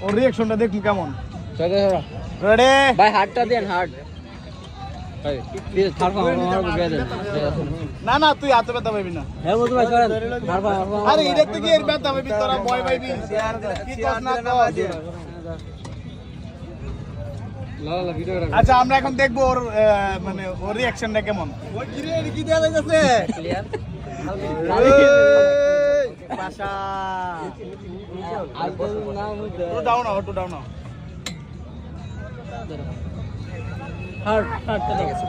ওর রিঅ্যাকশনটা দেখুন কেমন। রেডি ভাই হার্টটা দেন হার্ট না না তুই হাতে ব্যথা পাবি না। আরে এটা থেকে এর ব্যথা পাবি তোরা ভয় পাইবি কি কস না কস। আচ্ছা আমরা এখন দেখবো ওর মানে ওর রিঅ্যাকশনটা কেমন। ওই কি রে কি দেয়া যাইতাছে ক্লিয়ার পাশা তো ডাউন নাও তো ডাউন নাও হার্ট চলে গেছে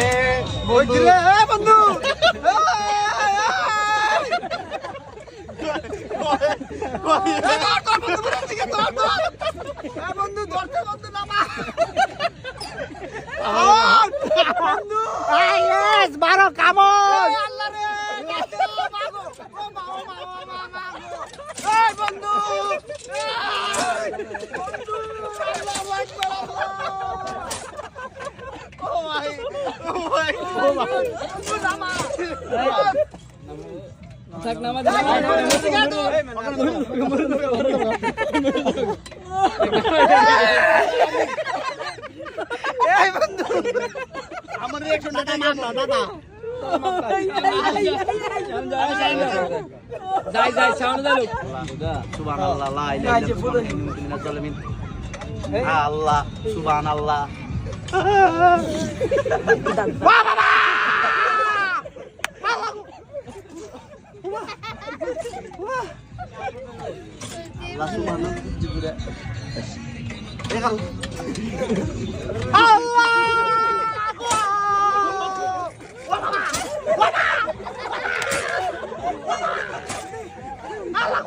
এ বন্ধু এ বন্ধু বন্ধু ধরতে বন্ধু নামা বন্ধু ইয়েস 12 কামন আল্লাহ রে মাগো ও মা এই বন্ধু বন্ধু আল্লাহু আকবার ও ভাই নামা থাক নামা এই বন্ধু আমার রিঅ্যাকশনটা কেমন দাদা যাই সাউন্ড দাও সুবহানাল্লাহ লা ইলাহা ইল্লাল্লাহ আল্লাহ সুবহানাল্লাহ বাহ বাবা আল্লাহ সুবহানাল্লাহ জিবুরে দেখো আল্লাহ আল্লাহ